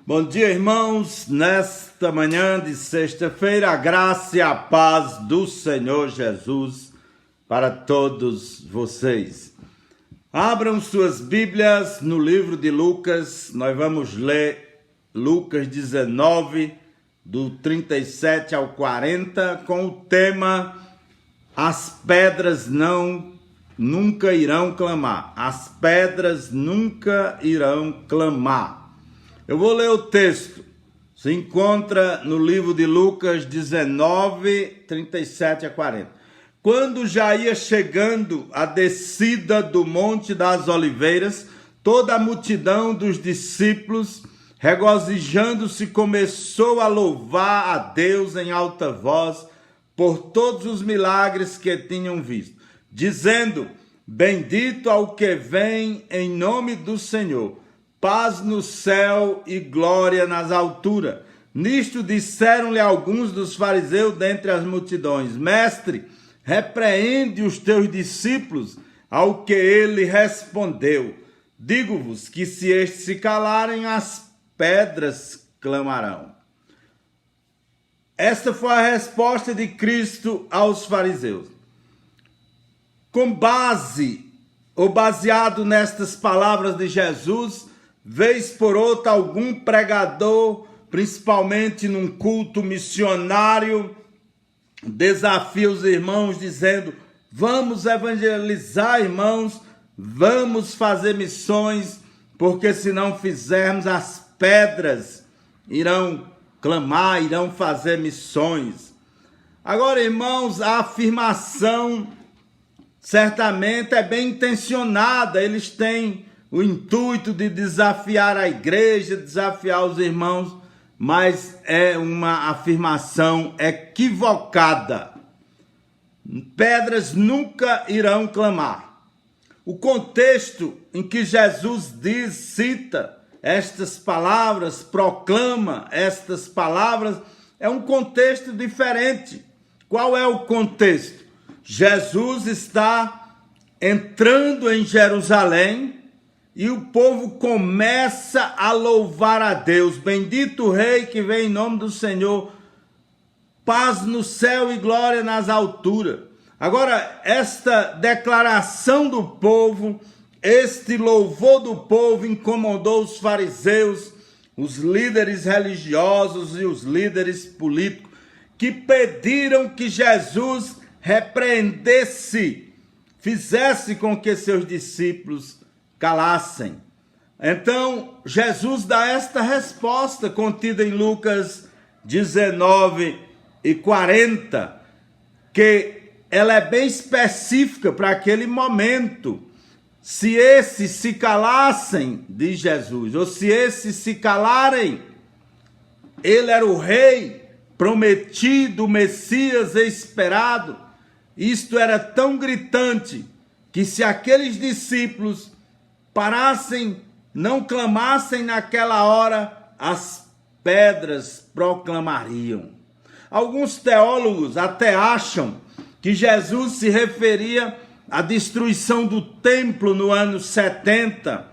Bom dia, irmãos. Nesta manhã de sexta-feira, a graça e a paz do Senhor Jesus para todos vocês. Abram suas Bíblias no livro de Lucas. Nós vamos ler Lucas 19, do 37 ao 40, com o tema As pedras nunca irão clamar. As pedras nunca irão clamar. Eu vou ler o texto. Se encontra no livro de Lucas 19, 37 a 40. Quando já ia chegando a descida do Monte das Oliveiras, toda a multidão dos discípulos, regozijando-se, começou a louvar a Deus em alta voz por todos os milagres que tinham visto, dizendo: Bendito ao que vem em nome do Senhor, paz no céu e glória nas alturas. Nisto disseram-lhe alguns dos fariseus dentre as multidões: Mestre, repreende os teus discípulos. Ao que ele respondeu: Digo-vos que se estes se calarem, as pedras clamarão. Esta foi a resposta de Cristo aos fariseus. Com base ou baseado nestas palavras de Jesus, vez por outra, algum pregador, principalmente num culto missionário, desafia os irmãos dizendo: vamos evangelizar, irmãos, vamos fazer missões, porque se não fizermos, as pedras irão clamar, irão fazer missões. Agora, irmãos, a afirmação certamente é bem intencionada. Eles têm o intuito de desafiar a igreja, desafiar os irmãos, mas é uma afirmação equivocada. Pedras nunca irão clamar. O contexto em que Jesus cita estas palavras, proclama estas palavras, é um contexto diferente. Qual é o contexto? Jesus está entrando em Jerusalém e o povo começa a louvar a Deus. Bendito o Rei que vem em nome do Senhor, paz no céu e glória nas alturas. Agora, esta declaração do povo, este louvor do povo incomodou os fariseus, os líderes religiosos e os líderes políticos, que pediram que Jesus repreendesse, fizesse com que seus discípulos calassem. Então, Jesus dá esta resposta contida em Lucas 19 e 40, que ela é bem específica para aquele momento. Se esses se calassem, diz Jesus, ou se esses se calarem, ele era o rei prometido, o Messias esperado. Isto era tão gritante que se aqueles discípulos parassem, não clamassem naquela hora, as pedras proclamariam. Alguns teólogos até acham que Jesus se referia à destruição do templo no ano 70,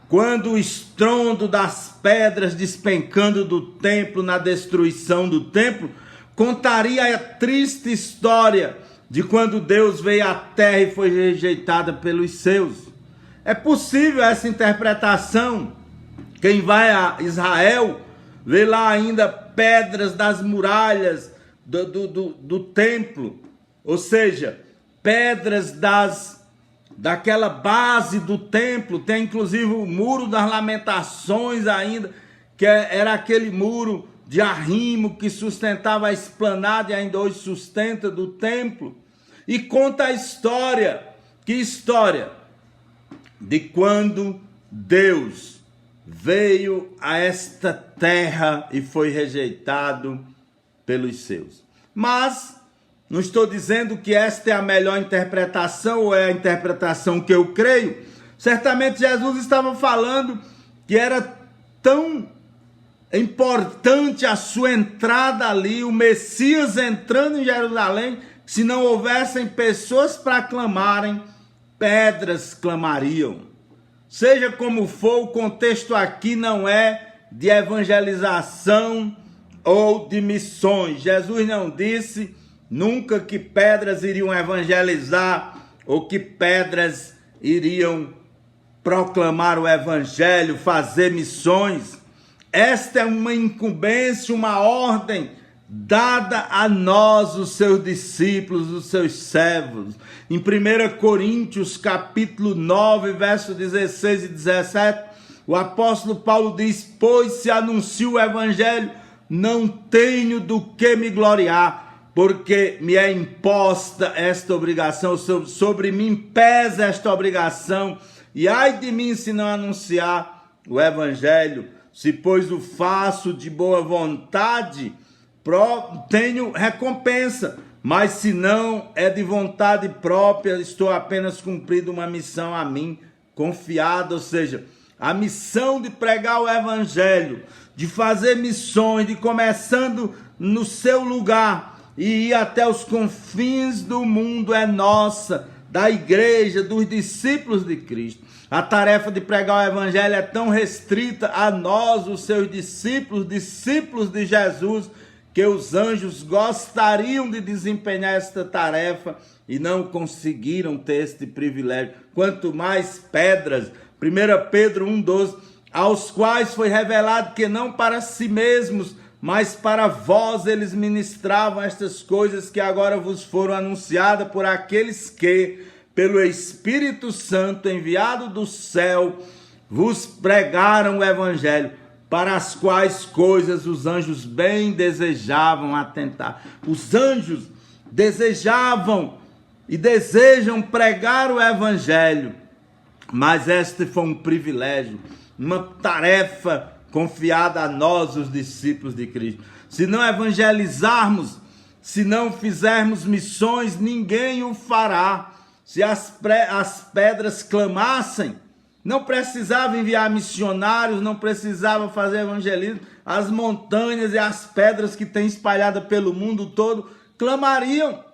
quando o estrondo das pedras despencando do templo na destruição do templo contaria a triste história de quando Deus veio à terra e foi rejeitada pelos seus. É possível essa interpretação. Quem vai a Israel vê lá ainda pedras das muralhas do templo, ou seja, pedras daquela base do templo. Tem inclusive o muro das lamentações ainda, que era aquele muro de arrimo que sustentava a esplanada e ainda hoje sustenta do templo. E conta a história. Que história? De quando Deus veio a esta terra e foi rejeitado pelos seus. Mas não estou dizendo que esta é a melhor interpretação ou é a interpretação que eu creio. Certamente Jesus estava falando que era tão importante a sua entrada ali, o Messias entrando em Jerusalém, que se não houvessem pessoas para clamarem, pedras clamariam. Seja como for, o contexto aqui não é de evangelização ou de missões. Jesus não disse nunca que pedras iriam evangelizar ou que pedras iriam proclamar o evangelho, fazer missões. Esta é uma incumbência, uma ordem dada a nós, os seus discípulos, os seus servos. Em 1 Coríntios, capítulo 9, versos 16 e 17, o apóstolo Paulo diz: pois se anuncio o evangelho, não tenho do que me gloriar, porque me é imposta esta obrigação, sobre mim pesa esta obrigação, e ai de mim se não anunciar o evangelho. Se pois o faço de boa vontade, tenho recompensa, mas se não é de vontade própria, estou apenas cumprindo uma missão a mim confiada. Ou seja, a missão de pregar o evangelho, de fazer missões, de começando no seu lugar e ir até os confins do mundo é nossa, da igreja, dos discípulos de Cristo. A tarefa de pregar o evangelho é tão restrita a nós, os seus discípulos, discípulos de Jesus, que os anjos gostariam de desempenhar esta tarefa e não conseguiram ter este privilégio. Quanto mais pedras. 1 Pedro 1,12, aos quais foi revelado que não para si mesmos, mas para vós eles ministravam estas coisas que agora vos foram anunciadas por aqueles que, pelo Espírito Santo enviado do céu, vos pregaram o evangelho, para as quais coisas os anjos bem desejavam atentar. Os anjos desejavam e desejam pregar o evangelho, mas este foi um privilégio, uma tarefa confiada a nós, os discípulos de Cristo. Se não evangelizarmos, se não fizermos missões, ninguém o fará. Se as pedras clamassem, não precisava enviar missionários, não precisava fazer evangelismo. As montanhas e as pedras que tem espalhada pelo mundo todo clamariam.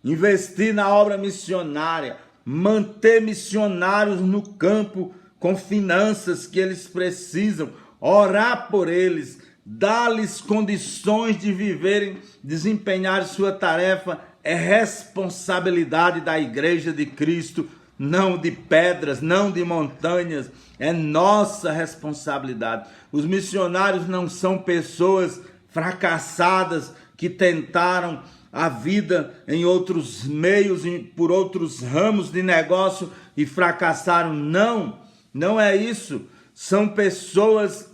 Investir na obra missionária, manter missionários no campo com finanças que eles precisam, orar por eles, dar-lhes condições de viverem, desempenhar sua tarefa, é responsabilidade da igreja de Cristo, não de pedras, não de montanhas, é nossa responsabilidade. Os missionários não são pessoas fracassadas que tentaram a vida em outros meios, por outros ramos de negócio e fracassaram. Não, não é isso. São pessoas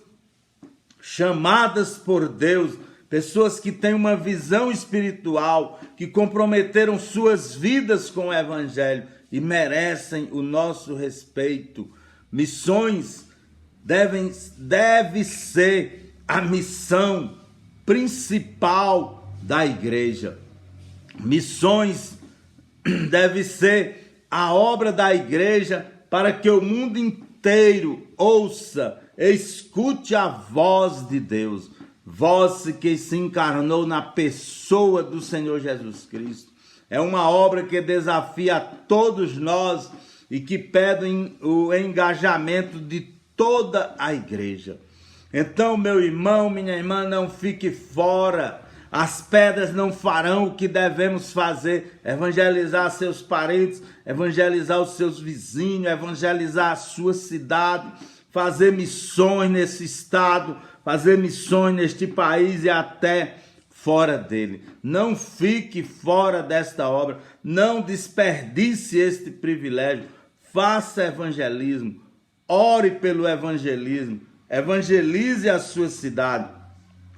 chamadas por Deus, pessoas que têm uma visão espiritual, que comprometeram suas vidas com o evangelho e merecem o nosso respeito. Missões deve ser a missão principal da igreja. Missões deve ser a obra da igreja para que o mundo inteiro ouça, escute a voz de Deus. Voz que se encarnou na pessoa do Senhor Jesus Cristo. É uma obra que desafia a todos nós e que pede o engajamento de toda a igreja. Então, meu irmão, minha irmã, não fique fora. As pedras não farão o que devemos fazer: evangelizar seus parentes, evangelizar os seus vizinhos, evangelizar a sua cidade, fazer missões nesse estado, fazer missões neste país e até fora dele. Não fique fora desta obra, não desperdice este privilégio. Faça evangelismo, ore pelo evangelismo, evangelize a sua cidade,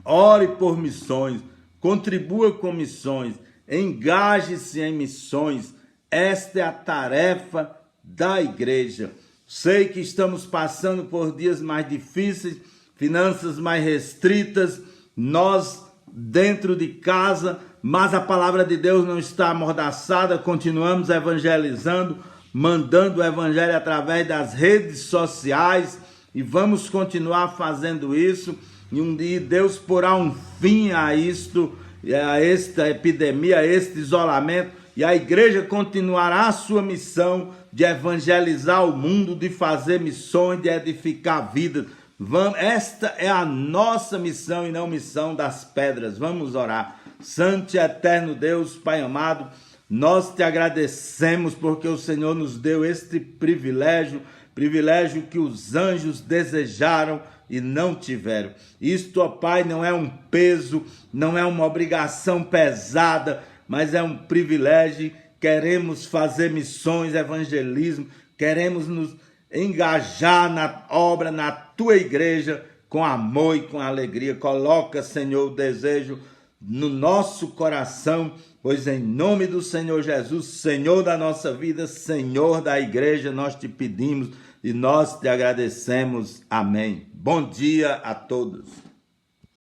ore por missões, contribua com missões, engaje-se em missões. Esta é a tarefa da igreja. Sei que estamos passando por dias mais difíceis, finanças mais restritas, nós dentro de casa, mas a palavra de Deus não está amordaçada, continuamos evangelizando, mandando o evangelho através das redes sociais e vamos continuar fazendo isso. E um dia Deus porá um fim a isto, a esta epidemia, a este isolamento, e a igreja continuará a sua missão de evangelizar o mundo, de fazer missões, de edificar vidas. Esta é a nossa missão e não missão das pedras. Vamos orar. Santo e eterno Deus, Pai amado, nós te agradecemos porque o Senhor nos deu este privilégio que os anjos desejaram e não tiveram. Isto, ó Pai, não é um peso, não é uma obrigação pesada, mas é um privilégio. Queremos fazer missões, evangelismo, queremos nos engajar na obra, na tua igreja, com amor e com alegria. Coloca, Senhor, o desejo no nosso coração, pois em nome do Senhor Jesus, Senhor da nossa vida, Senhor da igreja, nós te pedimos e nós te agradecemos. Amém. Bom dia a todos.